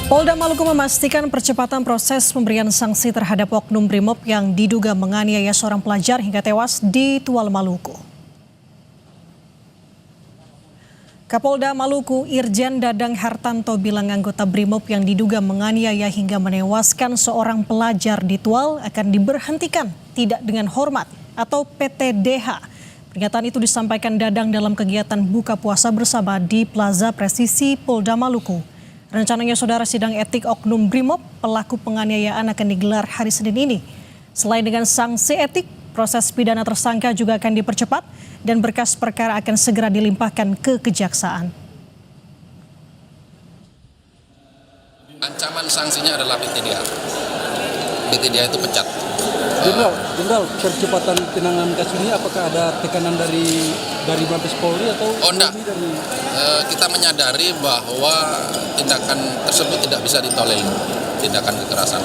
Polda Maluku memastikan percepatan proses pemberian sanksi terhadap oknum Brimob yang diduga menganiaya seorang pelajar hingga tewas di Tual, Maluku. Kapolda Maluku Irjen Dadang Hartanto bilang anggota Brimob yang diduga menganiaya hingga menewaskan seorang pelajar di Tual akan diberhentikan tidak dengan hormat atau PTDH. Pernyataan itu disampaikan Dadang dalam kegiatan buka puasa bersama di Plaza Presisi Polda Maluku. Rencananya saudara sidang etik oknum Brimob pelaku penganiayaan akan digelar hari Senin ini. Selain dengan sanksi etik, proses pidana tersangka juga akan dipercepat dan berkas perkara akan segera dilimpahkan ke kejaksaan. Ancaman sanksinya adalah PTDH. PTDH itu pecat. Jenderal, percepatan penanganan kasus ini apakah ada tekanan dari Mabes Polri atau? Oh enggak, kita menyadari bahwa tindakan tersebut tidak bisa ditolerir, tindakan kekerasan.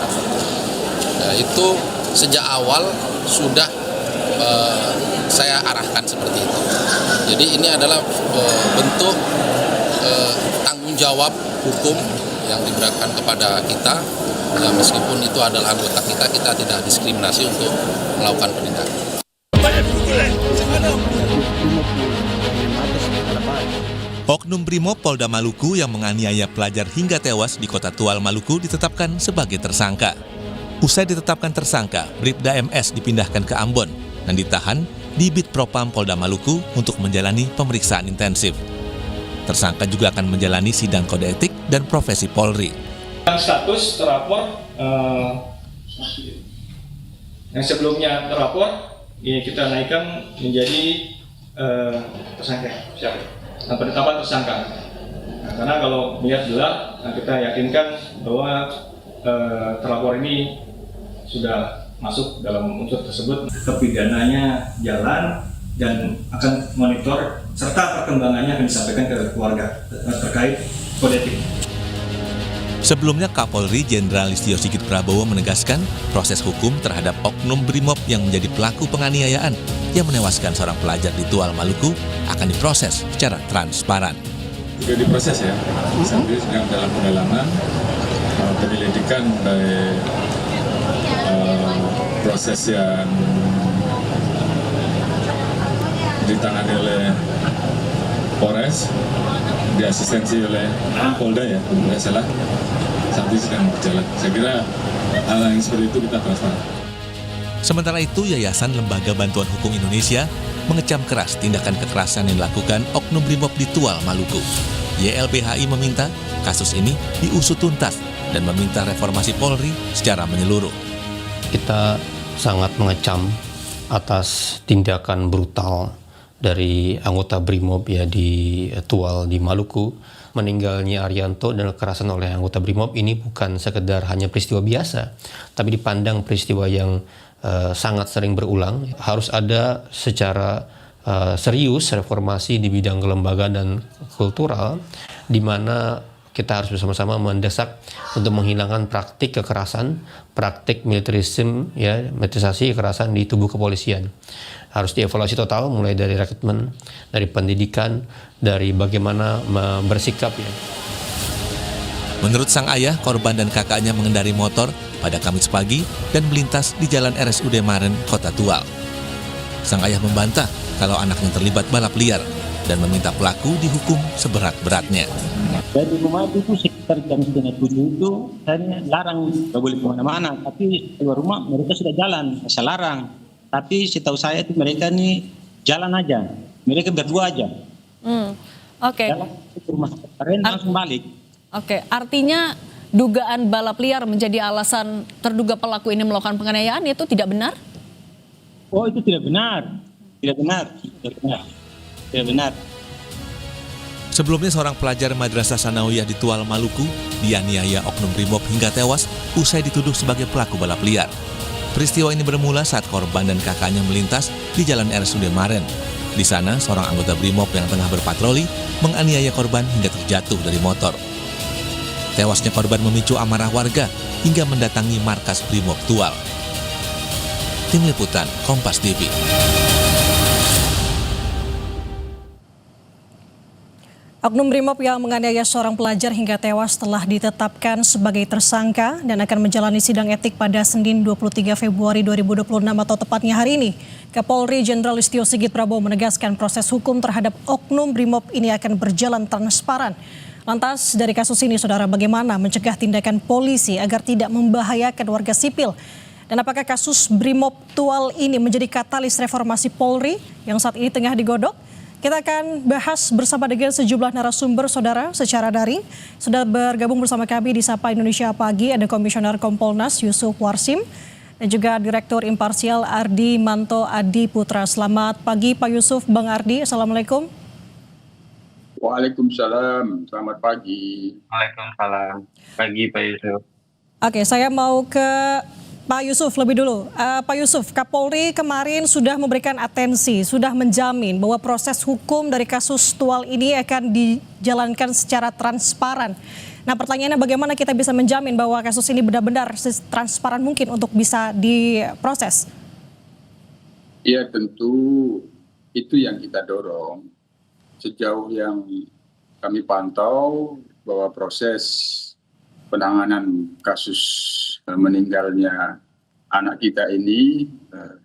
Itu sejak awal sudah saya arahkan seperti itu. Jadi ini adalah bentuk tanggung jawab hukum yang diberikan kepada kita. Ya, meskipun itu adalah anggota kita tidak diskriminasi untuk melakukan penindakan. Oknum Brimob Polda Maluku yang menganiaya pelajar hingga tewas di kota Tual, Maluku ditetapkan sebagai tersangka. Usai ditetapkan tersangka, Bribda MS dipindahkan ke Ambon dan ditahan di Bid Propam Polda Maluku untuk menjalani pemeriksaan intensif. Tersangka juga akan menjalani sidang kode etik dan profesi Polri. Status terlapor yang sebelumnya terlapor ini kita naikkan menjadi tersangka. Penetapan tersangka. Nah, karena kalau melihat gelar, kita yakinkan bahwa terlapor ini sudah masuk dalam unsur tersebut. Kepidananya jalan dan akan monitor serta perkembangannya akan disampaikan ke keluarga terkait kode etik. Sebelumnya Kapolri Jenderal Listio Sigit Prabowo menegaskan proses hukum terhadap oknum Brimob yang menjadi pelaku penganiayaan yang menewaskan seorang pelajar di Tual, Maluku akan diproses secara transparan. Sudah diproses ya, sambil sedang dalam pendalaman penyelidikan dari proses yang ditangani oleh Polres, diasistensi oleh Polda ya, tidak salah, saat ini sedang berjalan. Saya kira hal yang seperti itu kita transparan. Sementara itu, Yayasan Lembaga Bantuan Hukum Indonesia mengecam keras tindakan kekerasan yang dilakukan oknum Brimob di Tual, Maluku. YLBHI meminta kasus ini diusut tuntas dan meminta reformasi Polri secara menyeluruh. Kita sangat mengecam atas tindakan brutal dari anggota Brimob ya di Tual di Maluku. Meninggalnya Arianto dan kekerasan oleh anggota Brimob ini bukan sekedar hanya peristiwa biasa, tapi dipandang peristiwa yang sangat sering berulang. Harus ada secara serius reformasi di bidang kelembagaan dan kultural, di mana kita harus bersama-sama mendesak untuk menghilangkan praktik kekerasan, praktik militerisme, ya, militerisasi kekerasan di tubuh kepolisian. Harus dievaluasi total, mulai dari rekrutmen, dari pendidikan, dari bagaimana bersikap. Ya. Menurut sang ayah, korban dan kakaknya mengendari motor pada Kamis pagi dan melintas di Jalan RSUD Maren, Kota Tual. Sang ayah membantah kalau anaknya terlibat balap liar dan meminta pelaku dihukum seberat-beratnya. Dari rumah itu sekitar jam 6:30 itu saya larang, nggak boleh kemana-mana. Tapi keluar rumah mereka sudah jalan, saya larang. Tapi setahu saya itu mereka nih jalan aja, mereka berdua aja. Oke. Jalan ke rumah kemarin langsung balik. Oke, artinya dugaan balap liar menjadi alasan terduga pelaku ini melakukan penganiayaan itu tidak benar? Oh, itu tidak benar. Tidak benar. Sebelumnya seorang pelajar Madrasah Sanawiyah di Tual, Maluku dianiaya oknum Brimob hingga tewas usai dituduh sebagai pelaku balap liar. Peristiwa ini bermula saat korban dan kakaknya melintas di Jalan RSUD Maren. Di sana, seorang anggota Brimob yang tengah berpatroli menganiaya korban hingga terjatuh dari motor. Tewasnya korban memicu amarah warga hingga mendatangi markas Brimob Tual. Tim Liputan Kompas TV. Oknum Brimob yang menganiaya seorang pelajar hingga tewas telah ditetapkan sebagai tersangka dan akan menjalani sidang etik pada Senin 23 Februari 2026 atau tepatnya hari ini. Kapolri Jenderal Listio Sigit Prabowo menegaskan proses hukum terhadap Oknum Brimob ini akan berjalan transparan. Lantas dari kasus ini, saudara, bagaimana mencegah tindakan polisi agar tidak membahayakan warga sipil? Dan apakah kasus Brimob Tual ini menjadi katalis reformasi Polri yang saat ini tengah digodok? Kita akan bahas bersama dengan sejumlah narasumber, saudara, secara daring. Sudah bergabung bersama kami di Sapa Indonesia Pagi, ada Komisioner Kompolnas Yusuf Warsim, dan juga Direktur Imparsial Ardi Manto Adi Putra. Selamat pagi Pak Yusuf, Bang Ardi, Assalamualaikum. Waalaikumsalam, selamat pagi. Waalaikumsalam. Pagi Pak Yusuf. Oke, saya mau ke Pak Yusuf lebih dulu. Pak Yusuf, Kapolri kemarin sudah memberikan atensi, sudah menjamin bahwa proses hukum dari kasus Tual ini akan dijalankan secara transparan. Nah, pertanyaannya bagaimana kita bisa menjamin bahwa kasus ini benar-benar transparan mungkin untuk bisa diproses? Ya, tentu itu yang kita dorong. Sejauh yang kami pantau bahwa proses penanganan kasus meninggalnya anak kita ini,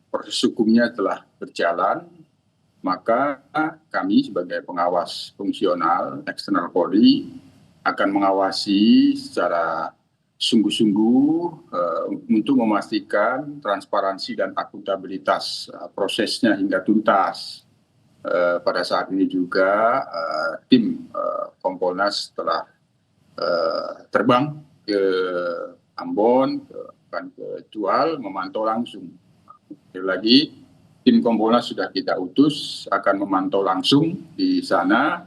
proses hukumnya telah berjalan, maka kami sebagai pengawas fungsional eksternal Polri akan mengawasi secara sungguh-sungguh untuk memastikan transparansi dan akuntabilitas prosesnya hingga tuntas. Pada saat ini juga tim Kompolnas telah terbang ke Ambon, ke Tual, memantau langsung. Sekali lagi, tim Kompolnas sudah kita utus akan memantau langsung di sana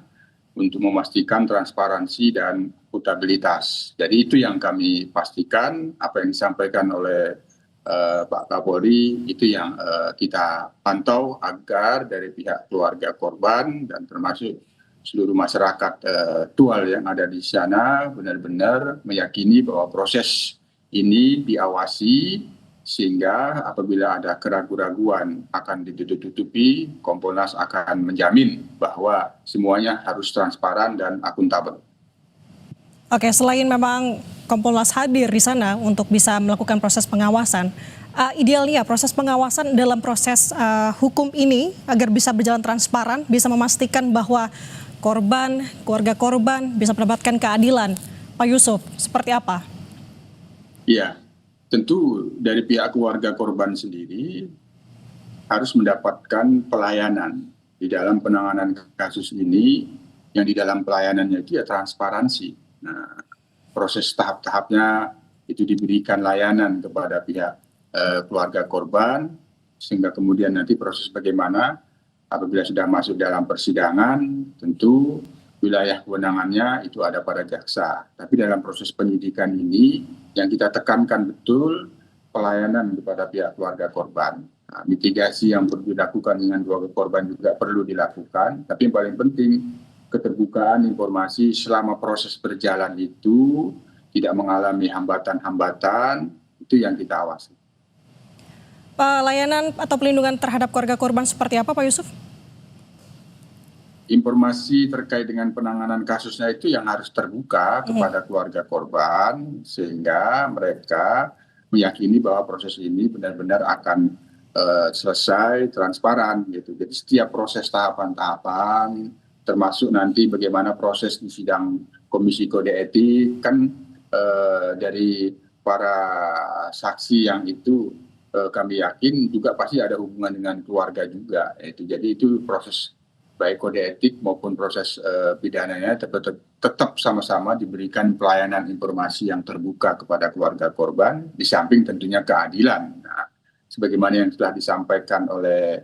untuk memastikan transparansi dan akuntabilitas. Jadi itu yang kami pastikan, apa yang disampaikan oleh Pak Kapolri, itu yang kita pantau agar dari pihak keluarga korban dan termasuk seluruh masyarakat Tual yang ada di sana benar-benar meyakini bahwa proses ini diawasi sehingga apabila ada keraguan-raguan akan ditutup-tutupi, Kompolnas akan menjamin bahwa semuanya harus transparan dan akuntabel. Oke, selain memang Kompolnas hadir di sana untuk bisa melakukan proses pengawasan, idealnya proses pengawasan dalam proses hukum ini agar bisa berjalan transparan, bisa memastikan bahwa korban, keluarga korban bisa mendapatkan keadilan. Pak Yusuf, seperti apa? Ya, tentu dari pihak keluarga korban sendiri harus mendapatkan pelayanan di dalam penanganan kasus ini, yang di dalam pelayanannya itu ya transparansi. Nah, proses tahap-tahapnya itu diberikan layanan kepada pihak keluarga korban, sehingga kemudian nanti proses bagaimana apabila sudah masuk dalam persidangan, tentu wilayah kewenangannya itu ada pada jaksa. Tapi dalam proses penyidikan ini, yang kita tekankan betul pelayanan kepada pihak keluarga korban. Nah, mitigasi yang perlu dilakukan dengan keluarga korban juga perlu dilakukan. Tapi yang paling penting, keterbukaan informasi selama proses berjalan itu tidak mengalami hambatan-hambatan, itu yang kita awasi. Layanan atau pelindungan terhadap keluarga korban seperti apa, Pak Yusuf? Informasi terkait dengan penanganan kasusnya itu yang harus terbuka kepada keluarga korban, sehingga mereka meyakini bahwa proses ini benar-benar akan selesai, transparan gitu. Jadi setiap proses tahapan-tahapan, termasuk nanti bagaimana proses di sidang Komisi Kode Etik, kan dari para saksi yang itu kami yakin juga pasti ada hubungan dengan keluarga juga. Jadi itu proses baik kode etik maupun proses pidananya tetap sama-sama diberikan pelayanan informasi yang terbuka kepada keluarga korban, di samping tentunya keadilan. Nah, sebagaimana yang telah disampaikan oleh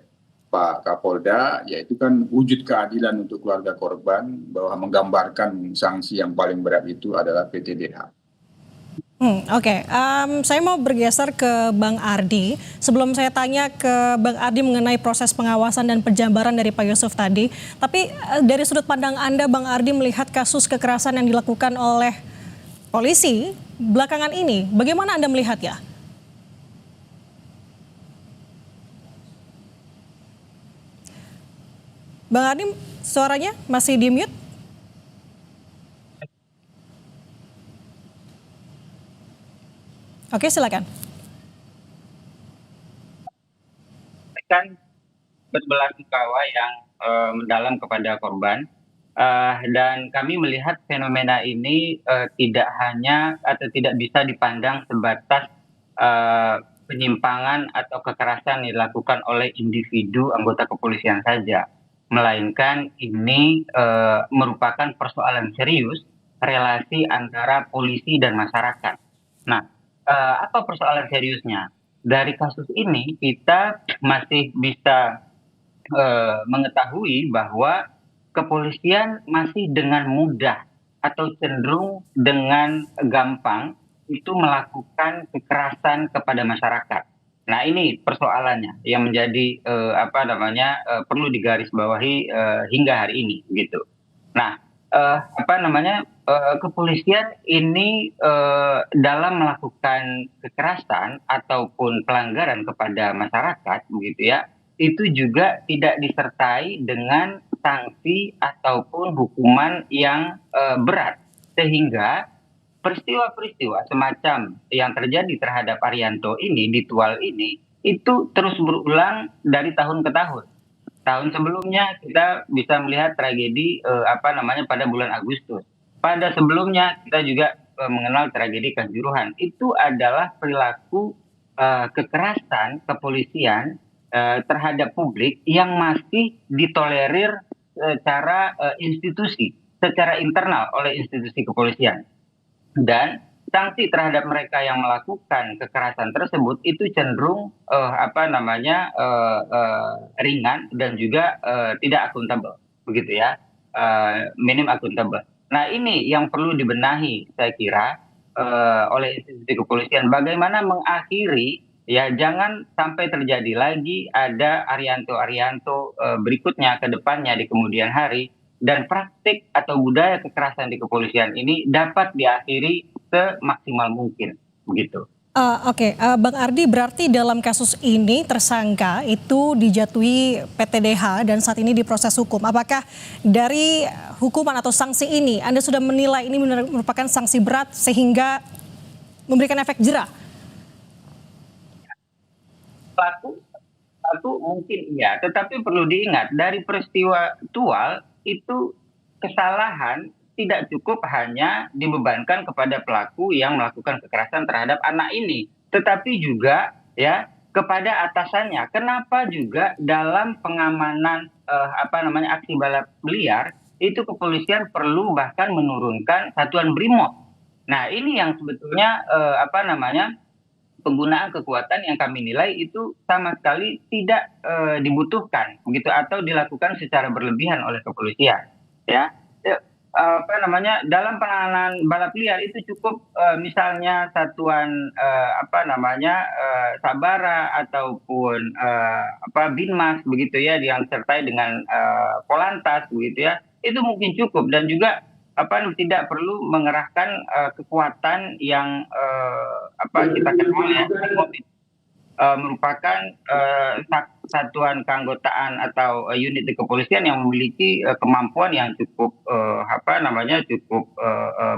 Pak Kapolda, yaitu kan wujud keadilan untuk keluarga korban bahwa menggambarkan sanksi yang paling berat itu adalah PTDH. Oke. Saya mau bergeser ke Bang Ardi. Sebelum saya tanya ke Bang Ardi mengenai proses pengawasan dan penjabaran dari Pak Yusuf tadi, tapi dari sudut pandang Anda, Bang Ardi, melihat kasus kekerasan yang dilakukan oleh polisi belakangan ini, bagaimana Anda melihatnya? Bang Ardi, suaranya masih di mute? Oke, silakan. Kan berbelasungkawa yang mendalam kepada korban. Dan kami melihat fenomena ini tidak hanya atau tidak bisa dipandang sebatas penyimpangan atau kekerasan yang dilakukan oleh individu anggota kepolisian saja, melainkan ini merupakan persoalan serius relasi antara polisi dan masyarakat. Nah, apa persoalan seriusnya? Dari kasus ini kita masih bisa mengetahui bahwa kepolisian masih dengan mudah atau cenderung dengan gampang itu melakukan kekerasan kepada masyarakat. Nah, ini persoalannya yang menjadi perlu digarisbawahi hingga hari ini gitu. Nah, kepolisian ini dalam melakukan kekerasan ataupun pelanggaran kepada masyarakat begitu ya, itu juga tidak disertai dengan sanksi ataupun hukuman yang berat, sehingga peristiwa-peristiwa semacam yang terjadi terhadap Arianto ini di Tual ini itu terus berulang dari tahun ke tahun. Tahun sebelumnya kita bisa melihat tragedi pada bulan Agustus. Pada sebelumnya kita juga mengenal tragedi Kanjuruhan. Itu adalah perilaku kekerasan kepolisian terhadap publik yang masih ditolerir secara institusi, secara internal oleh institusi kepolisian. Dan sanksi terhadap mereka yang melakukan kekerasan tersebut itu cenderung ringan dan juga tidak akuntabel, begitu ya, minim akuntabel. Nah, ini yang perlu dibenahi saya kira oleh institusi kepolisian, bagaimana mengakhiri ya, jangan sampai terjadi lagi ada Arianto berikutnya ke depannya di kemudian hari, dan praktik atau budaya kekerasan di kepolisian ini dapat diakhiri semaksimal mungkin begitu. Oke, Bang Ardi, berarti dalam kasus ini tersangka itu dijatuhi PTDH dan saat ini diproses hukum. Apakah dari hukuman atau sanksi ini Anda sudah menilai ini merupakan sanksi berat sehingga memberikan efek jera? Pelaku mungkin iya, tetapi perlu diingat dari peristiwa Tual itu kesalahan tidak cukup hanya dibebankan kepada pelaku yang melakukan kekerasan terhadap anak ini, tetapi juga ya kepada atasannya. Kenapa juga dalam pengamanan aksi balap liar itu kepolisian perlu bahkan menurunkan satuan BRIMOB. Nah, ini yang sebetulnya penggunaan kekuatan yang kami nilai itu sama sekali tidak dibutuhkan begitu atau dilakukan secara berlebihan oleh kepolisian ya. Dalam penanganan balap liar itu cukup misalnya satuan Sabara ataupun Binmas begitu ya, yang disertai dengan Polantas begitu ya, itu mungkin cukup, dan juga tidak perlu mengerahkan kekuatan yang kita kenal ya, merupakan satuan keanggotaan atau unit di kepolisian yang memiliki kemampuan yang cukup cukup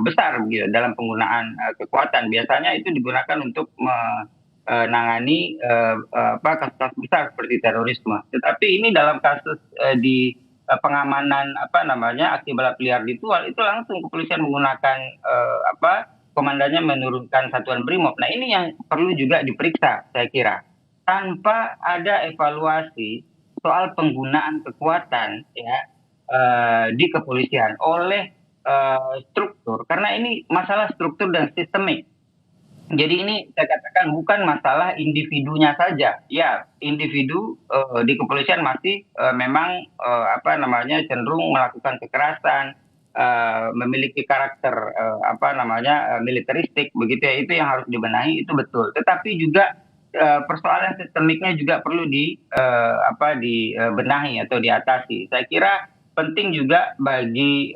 besar gitu dalam penggunaan kekuatan. Biasanya itu digunakan untuk menangani kasus-kasus besar seperti terorisme. Tetapi ini dalam kasus di pengamanan aksi balap liar di Tual itu langsung kepolisian menggunakan komandannya menurunkan satuan BRIMOB. Nah, ini yang perlu juga diperiksa saya kira, tanpa ada evaluasi soal penggunaan kekuatan ya di kepolisian oleh struktur, karena ini masalah struktur dan sistemik. Jadi ini saya katakan bukan masalah individunya saja. Ya, individu di kepolisian masih memang cenderung melakukan kekerasan, memiliki karakter militeristik begitu ya, itu yang harus dibenahi, itu betul. Tetapi juga persoalan sistemiknya juga perlu dibenahi atau diatasi. Saya kira penting juga bagi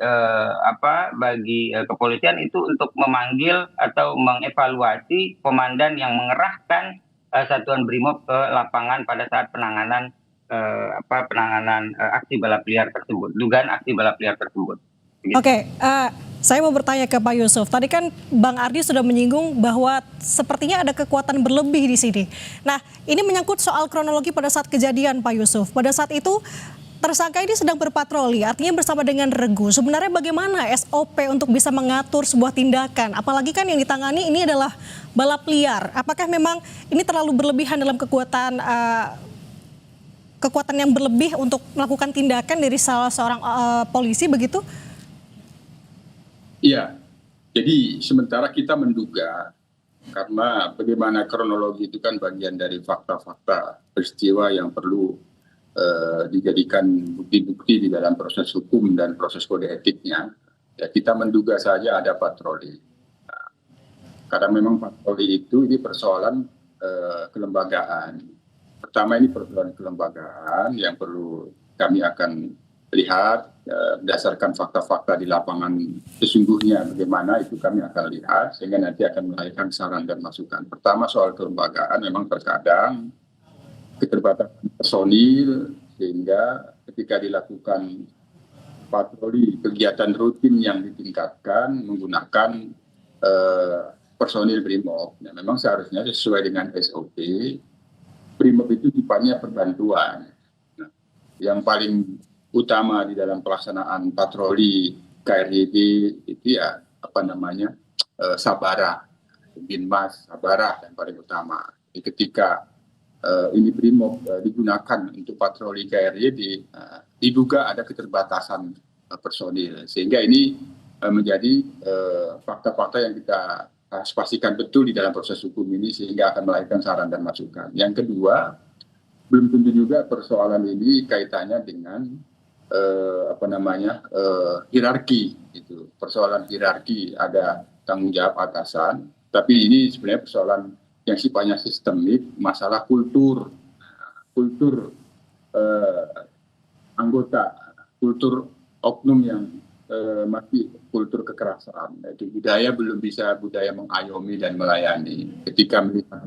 kepolisian itu untuk memanggil atau mengevaluasi komandan yang mengerahkan satuan BRIMOB ke lapangan pada saat penanganan aksi balap liar tersebut, dugaan aksi balap liar tersebut. Oke, Saya mau bertanya ke Pak Yusuf. Tadi kan Bang Ardi sudah menyinggung bahwa sepertinya ada kekuatan berlebih di sini. Nah, ini menyangkut soal kronologi pada saat kejadian, Pak Yusuf. Pada saat itu tersangka ini sedang berpatroli, artinya bersama dengan regu. Sebenarnya bagaimana SOP untuk bisa mengatur sebuah tindakan? Apalagi kan yang ditangani ini adalah balap liar. Apakah memang ini terlalu berlebihan dalam kekuatan yang berlebih untuk melakukan tindakan dari salah seorang polisi begitu? Iya, jadi sementara kita menduga karena bagaimana kronologi itu kan bagian dari fakta-fakta peristiwa yang perlu dijadikan bukti-bukti di dalam proses hukum dan proses kode etiknya. Ya, kita menduga saja ada patroli. Nah, karena memang patroli itu ini persoalan kelembagaan. Pertama ini persoalan kelembagaan yang perlu kami akan lihat berdasarkan fakta-fakta di lapangan sesungguhnya bagaimana itu kami akan lihat sehingga nanti akan melahirkan saran dan masukan. Pertama soal kelembagaan memang terkadang keterbatasan personil sehingga ketika dilakukan patroli kegiatan rutin yang ditingkatkan menggunakan personil BRIMOB. Nah, memang seharusnya sesuai dengan SOP BRIMOB itu sifatnya perbantuan. Nah, yang paling utama di dalam pelaksanaan patroli KRYD itu ya Sabara, Binmas, Sabara yang paling utama. Jadi ketika ini BRIMOB digunakan untuk patroli KRYD, diduga ada keterbatasan personil sehingga ini menjadi fakta-fakta yang kita harus pastikan betul di dalam proses hukum ini sehingga akan melahirkan saran dan masukan. Yang kedua, belum tentu juga persoalan ini kaitannya dengan hierarki itu. Persoalan hierarki ada tanggung jawab atasan, tapi ini sebenarnya persoalan yang sifatnya sistemik, masalah kultur anggota, kultur oknum yang masih kultur kekerasan. Itu budaya belum bisa budaya mengayomi dan melayani. Ketika melihat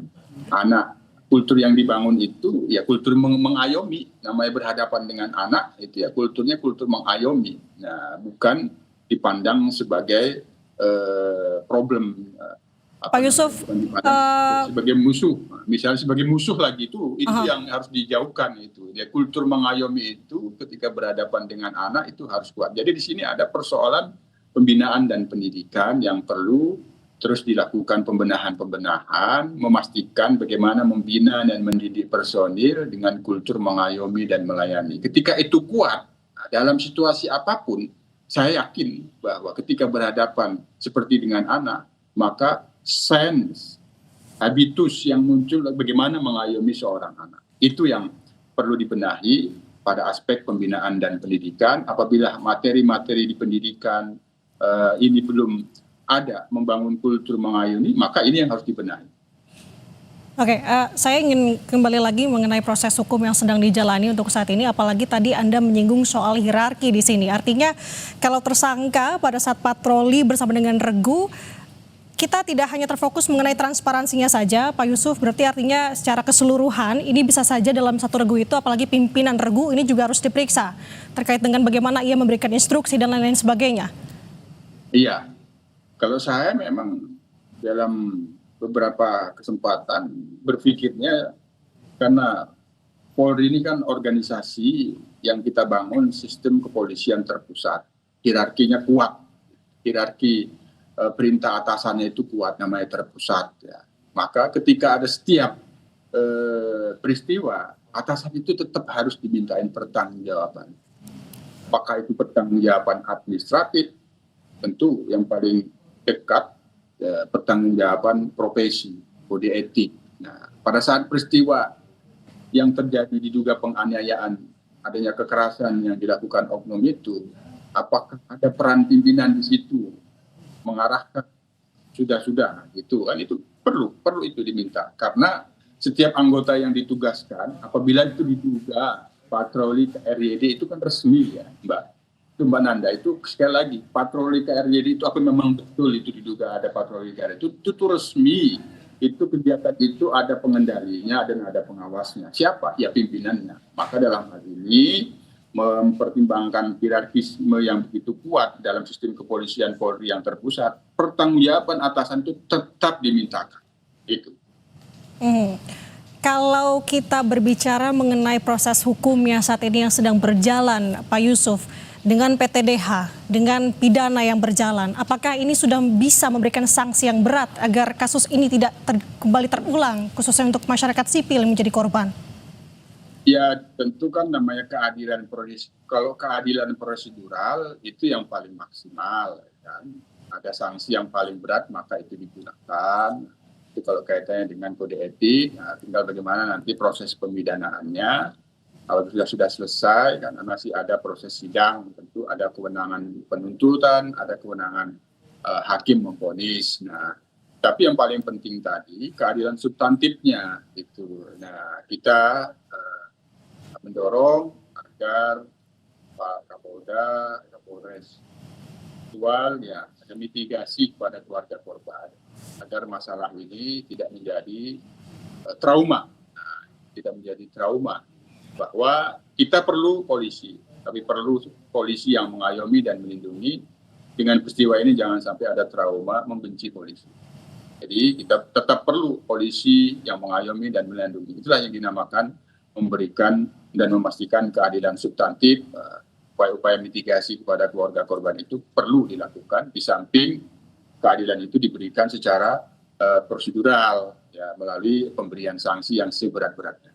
anak, kultur yang dibangun itu ya kultur mengayomi, namanya berhadapan dengan anak itu ya kulturnya kultur mengayomi. Nah, bukan dipandang sebagai problem. Pak Yusuf, sebagai musuh, misalnya sebagai musuh lagi itu yang harus dijauhkan itu. Ya, kultur mengayomi itu ketika berhadapan dengan anak itu harus kuat. Jadi di sini ada persoalan pembinaan dan pendidikan yang perlu terus dilakukan pembenahan, memastikan bagaimana membina dan mendidik personil dengan kultur mengayomi dan melayani. Ketika itu kuat, dalam situasi apapun, saya yakin bahwa ketika berhadapan seperti dengan anak, maka sense, habitus yang muncul bagaimana mengayomi seorang anak. Itu yang perlu dibenahi pada aspek pembinaan dan pendidikan. Apabila materi-materi di pendidikan ini belum ada membangun kultur mengayomi, maka ini yang harus dibenahi. Oke, saya ingin kembali lagi mengenai proses hukum yang sedang dijalani untuk saat ini. Apalagi tadi Anda menyinggung soal hierarki di sini. Artinya kalau tersangka pada saat patroli bersama dengan regu, kita tidak hanya terfokus mengenai transparansinya saja, Pak Yusuf, berarti artinya secara keseluruhan ini bisa saja dalam satu regu itu, apalagi pimpinan regu ini juga harus diperiksa terkait dengan bagaimana ia memberikan instruksi dan lain-lain sebagainya. Iya, kalau saya memang dalam beberapa kesempatan berpikirnya karena Polri ini kan organisasi yang kita bangun sistem kepolisian terpusat, hierarkinya kuat, hierarki perintah atasannya itu kuat, namanya terpusat. Ya. Maka ketika ada setiap peristiwa, atasan itu tetap harus dimintain pertanggungjawaban. Apakah itu pertanggungjawaban administratif, tentu yang paling dekat pertanggungjawaban profesi, kode etik. Nah, pada saat peristiwa yang terjadi diduga penganiayaan, adanya kekerasan yang dilakukan oknum itu, apakah ada peran pimpinan di situ? Mengarahkan sudah itu kan itu perlu itu diminta karena setiap anggota yang ditugaskan apabila itu diduga patroli KRYD itu kan resmi ya Mbak Nanda, itu sekali lagi patroli KRYD itu apa memang betul itu diduga ada patroli KRYD itu resmi, itu kegiatan itu ada pengendalinya dan ada pengawasnya. Siapa? Ya pimpinannya. Maka dalam hal ini mempertimbangkan hierarkisme yang begitu kuat dalam sistem kepolisian Polri yang terpusat, pertanggungjawaban atasan itu tetap dimintakan. Itu. Kalau kita berbicara mengenai proses hukumnya saat ini yang sedang berjalan, Pak Yusuf, dengan PTDH, dengan pidana yang berjalan, apakah ini sudah bisa memberikan sanksi yang berat agar kasus ini tidak kembali terulang, khususnya untuk masyarakat sipil yang menjadi korban? Ya tentu kan namanya keadilan kalau keadilan prosedural itu yang paling maksimal, kan? Ada sanksi yang paling berat maka itu digunakan. Itu kalau kaitannya dengan kode etik, nah, tinggal bagaimana nanti proses pemidanaannya. Kalau sudah selesai, karena masih ada proses sidang, tentu ada kewenangan penuntutan, ada kewenangan hakim memvonis. Nah, tapi yang paling penting tadi keadilan substantifnya itu. Nah, kita mendorong agar Pak Kapolda, Kapolres Tual ya ada mitigasi kepada keluarga korban agar masalah ini tidak menjadi trauma. Nah, tidak menjadi trauma bahwa kita perlu polisi, tapi perlu polisi yang mengayomi dan melindungi. Dengan peristiwa ini jangan sampai ada trauma membenci polisi. Jadi kita tetap perlu polisi yang mengayomi dan melindungi. Itulah yang dinamakan memberikan dan memastikan keadilan substantif. Upaya-upaya mitigasi kepada keluarga korban itu perlu dilakukan, di samping keadilan itu diberikan secara prosedural ya, melalui pemberian sanksi yang seberat-beratnya.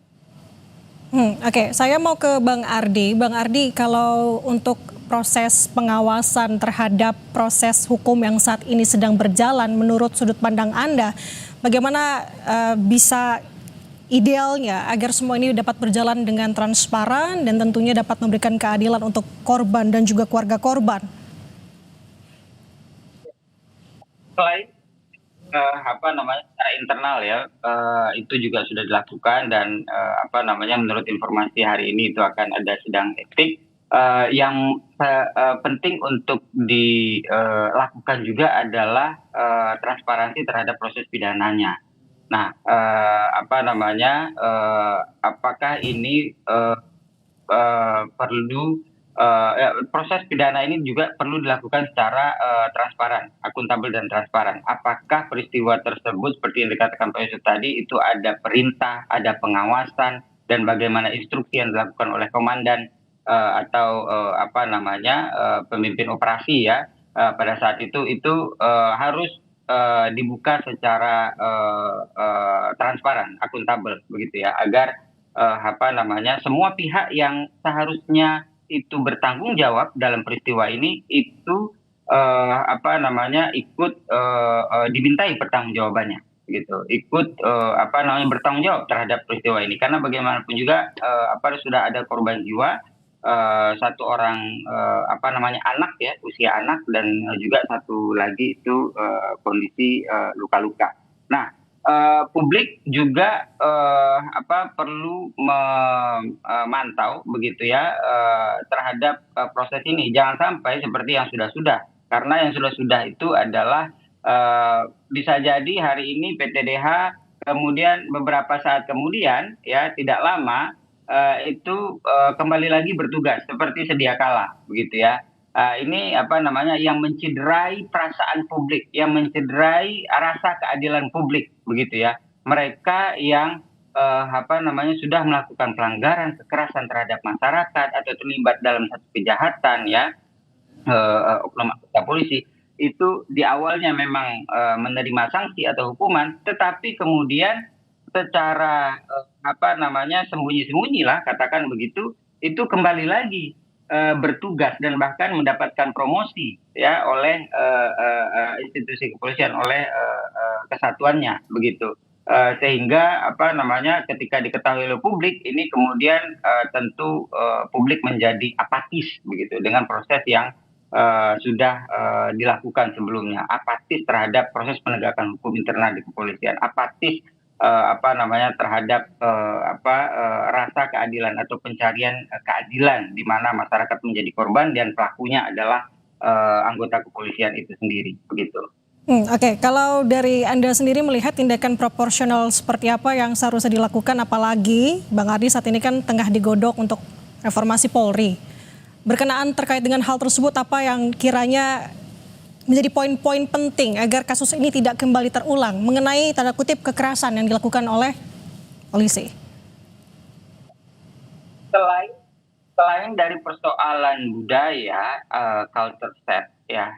Oke, saya mau ke Bang Ardi. Bang Ardi, kalau untuk proses pengawasan terhadap proses hukum yang saat ini sedang berjalan, menurut sudut pandang Anda, bagaimana bisa idealnya agar semua ini dapat berjalan dengan transparan dan tentunya dapat memberikan keadilan untuk korban dan juga keluarga korban? Selain secara internal ya, itu juga sudah dilakukan dan menurut informasi hari ini itu akan ada sidang etik. Yang penting untuk dilakukan juga adalah transparansi terhadap proses pidananya. Nah, apakah ini perlu proses pidana ini juga perlu dilakukan secara transparan, akuntabel dan transparan. Apakah peristiwa tersebut seperti yang dikatakan Pak Yusuf tadi itu ada perintah, ada pengawasan, dan bagaimana instruksi yang dilakukan oleh komandan atau pemimpin operasi ya pada saat itu harus dibuka secara transparan, akuntabel begitu ya, agar semua pihak yang seharusnya itu bertanggung jawab dalam peristiwa ini itu ikut dimintai pertanggungjawabannya gitu, ikut bertanggung jawab terhadap peristiwa ini, karena bagaimanapun juga sudah ada korban jiwa, satu orang anak ya, usia anak, dan juga satu lagi itu kondisi luka-luka. Nah, publik juga perlu memantau begitu ya terhadap proses ini. Jangan sampai seperti yang sudah-sudah, karena yang sudah-sudah itu adalah bisa jadi hari ini PTDH, kemudian beberapa saat kemudian ya tidak lama itu kembali lagi bertugas seperti sedia kala begitu ya. Ini yang mencederai perasaan publik, yang mencederai rasa keadilan publik begitu ya. Mereka yang sudah melakukan pelanggaran kekerasan terhadap masyarakat atau terlibat dalam satu kejahatan ya, oknum anggota polisi itu di awalnya memang menerima sanksi atau hukuman, tetapi kemudian secara sembunyi-sembunyi lah katakan begitu, itu kembali lagi bertugas dan bahkan mendapatkan promosi ya oleh institusi kepolisian, oleh kesatuannya begitu, sehingga ketika diketahui oleh publik ini kemudian tentu publik menjadi apatis begitu dengan proses yang sudah dilakukan sebelumnya, apatis terhadap proses penegakan hukum internal di kepolisian, apatis terhadap rasa keadilan atau pencarian keadilan di mana masyarakat menjadi korban dan pelakunya adalah anggota kepolisian itu sendiri begitu. Oke, kalau dari Anda sendiri melihat tindakan proporsional seperti apa yang seharusnya dilakukan, apalagi Bang Ardi saat ini kan tengah digodok untuk reformasi Polri. Berkenaan terkait dengan hal tersebut, apa yang kiranya menjadi poin-poin penting agar kasus ini tidak kembali terulang mengenai tanda kutip kekerasan yang dilakukan oleh polisi? Selain dari persoalan budaya, culture set ya,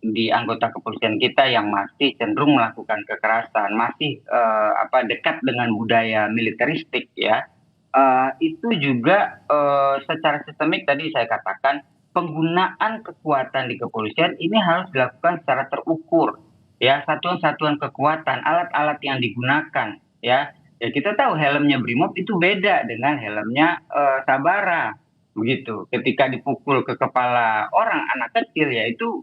di anggota kepolisian kita yang masih cenderung melakukan kekerasan, masih dekat dengan budaya militeristik ya, itu juga secara sistemik tadi saya katakan penggunaan kekuatan di kepolisian ini harus dilakukan secara terukur ya, satuan-satuan kekuatan, alat-alat yang digunakan ya. Ya kita tahu helmnya Brimob itu beda dengan helmnya Sabara begitu. Ketika dipukul ke kepala orang anak kecil ya itu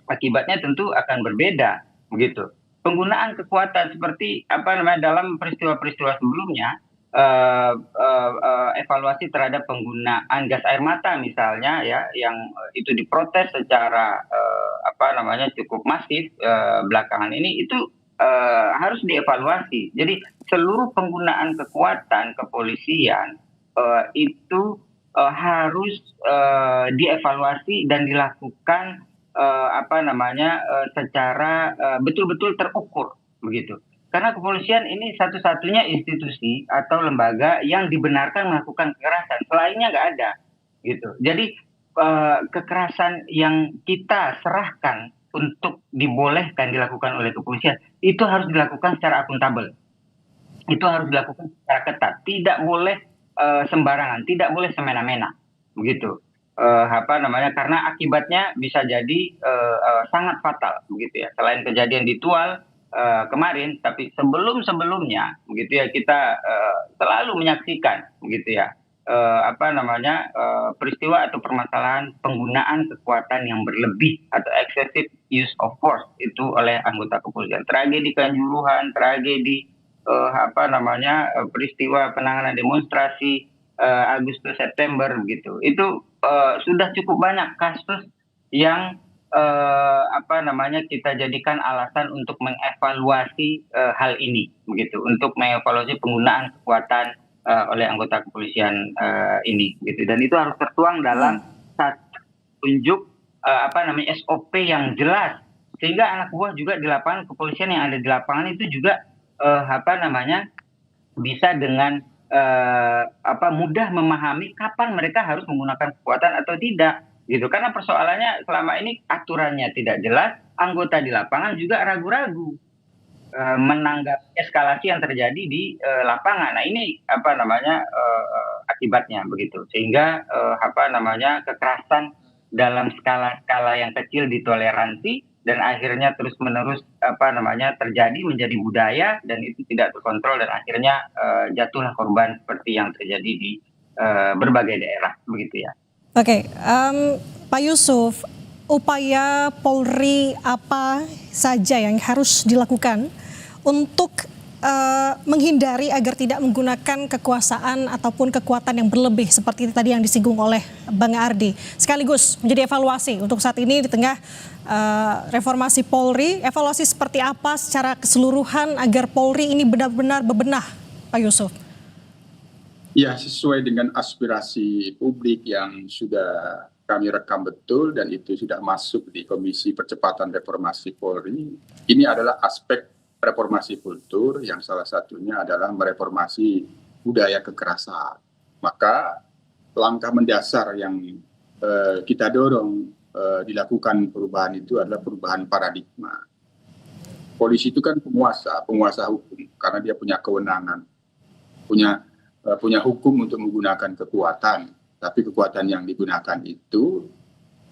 akibatnya tentu akan berbeda begitu. Penggunaan kekuatan seperti dalam peristiwa-peristiwa sebelumnya, evaluasi terhadap penggunaan gas air mata misalnya ya, yang itu diprotes secara cukup masif belakangan ini, itu harus dievaluasi. Jadi seluruh penggunaan kekuatan kepolisian itu harus dievaluasi dan dilakukan secara betul-betul terukur begitu. Karena kepolisian ini satu-satunya institusi atau lembaga yang dibenarkan melakukan kekerasan, selainnya nggak ada gitu. Jadi kekerasan yang kita serahkan untuk dibolehkan dilakukan oleh kepolisian itu harus dilakukan secara akuntabel, itu harus dilakukan secara ketat, tidak boleh sembarangan, tidak boleh semena-mena begitu. Karena akibatnya bisa jadi sangat fatal begitu ya. Selain kejadian di Tual kemarin, tapi sebelumnya begitu ya, kita selalu menyaksikan begitu ya peristiwa atau permasalahan penggunaan kekuatan yang berlebih atau excessive use of force itu oleh anggota kepolisian. Tragedi Kanjuruhan, tragedi peristiwa penanganan demonstrasi Agustus September begitu. Itu sudah cukup banyak kasus yang kita jadikan alasan untuk mengevaluasi hal ini begitu, untuk mengevaluasi penggunaan kekuatan oleh anggota kepolisian ini gitu. Dan itu harus tertuang dalam satu tunjuk SOP yang jelas, sehingga anak buah juga di lapangan, kepolisian yang ada di lapangan itu juga bisa dengan mudah memahami kapan mereka harus menggunakan kekuatan atau tidak gitu. Karena persoalannya selama ini aturannya tidak jelas, anggota di lapangan juga ragu-ragu menanggapi eskalasi yang terjadi di lapangan. Nah ini akibatnya begitu, sehingga kekerasan dalam skala yang kecil ditoleransi dan akhirnya terus menerus terjadi menjadi budaya, dan itu tidak terkontrol dan akhirnya jatuhlah korban seperti yang terjadi di berbagai daerah begitu ya. Oke, Pak Yusuf, upaya Polri apa saja yang harus dilakukan untuk menghindari agar tidak menggunakan kekuasaan ataupun kekuatan yang berlebih seperti tadi yang disinggung oleh Bang Ardi, sekaligus menjadi evaluasi untuk saat ini di tengah reformasi Polri, evaluasi seperti apa secara keseluruhan agar Polri ini benar-benar bebenah, Pak Yusuf? Ya, sesuai dengan aspirasi publik yang sudah kami rekam betul dan itu sudah masuk di Komisi Percepatan Reformasi Polri. Ini adalah aspek reformasi kultur yang salah satunya adalah mereformasi budaya kekerasan. Maka langkah mendasar yang kita dorong dilakukan perubahan itu adalah perubahan paradigma. Polisi itu kan penguasa hukum, karena dia punya kewenangan, punya hukum untuk menggunakan kekuatan. Tapi kekuatan yang digunakan itu,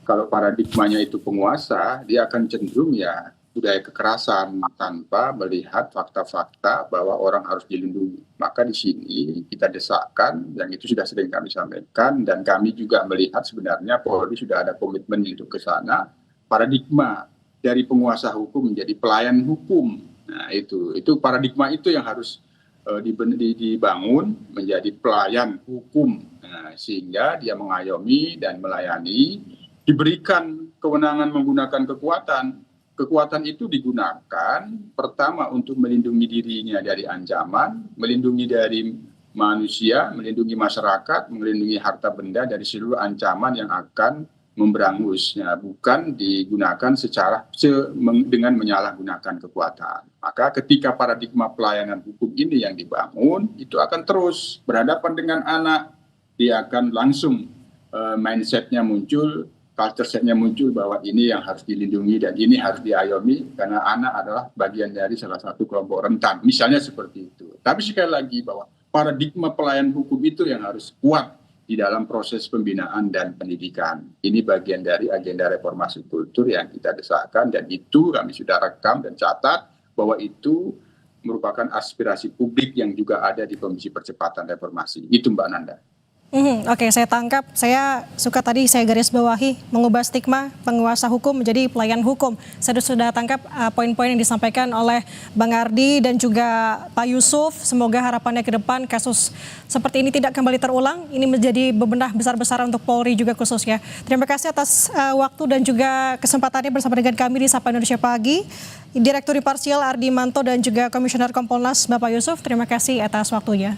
kalau paradigmanya itu penguasa, dia akan cenderung ya budaya kekerasan tanpa melihat fakta-fakta bahwa orang harus dilindungi. Maka di sini kita desakkan, yang itu sudah sering kami sampaikan, dan kami juga melihat sebenarnya Polri sudah ada komitmen untuk ke sana, paradigma dari penguasa hukum menjadi pelayan hukum. Nah itu paradigma itu yang harus dibangun menjadi pelayan hukum, sehingga dia mengayomi dan melayani, diberikan kewenangan menggunakan kekuatan. Kekuatan itu digunakan pertama untuk melindungi dirinya dari ancaman, melindungi dari manusia, melindungi masyarakat, melindungi harta benda dari seluruh ancaman yang akan memberangus, bukan digunakan dengan menyalahgunakan kekuatan. Maka ketika paradigma pelayanan hukum ini yang dibangun, itu akan terus berhadapan dengan anak, dia akan langsung mindsetnya muncul, culture setnya muncul bahwa ini yang harus dilindungi dan ini harus diayomi karena anak adalah bagian dari salah satu kelompok rentan, misalnya seperti itu. Tapi sekali lagi bahwa paradigma pelayanan hukum itu yang harus kuat di dalam proses pembinaan dan pendidikan. Ini bagian dari agenda reformasi kultur yang kita desakkan dan itu kami sudah rekam dan catat bahwa itu merupakan aspirasi publik yang juga ada di Komisi Percepatan Reformasi. Itu Mbak Nanda. Oke, saya tangkap. Saya suka tadi saya garis bawahi mengubah stigma penguasa hukum menjadi pelayan hukum. Saya sudah tangkap poin-poin yang disampaikan oleh Bang Ardi dan juga Pak Yusuf. Semoga harapannya ke depan kasus seperti ini tidak kembali terulang. Ini menjadi bebenah besar-besaran untuk Polri juga khususnya. Terima kasih atas waktu dan juga kesempatannya bersama dengan kami di Sapa Indonesia Pagi. Direktur Imparsial Ardi Manto dan juga Komisioner Kompolnas Bapak Yusuf. Terima kasih atas waktunya.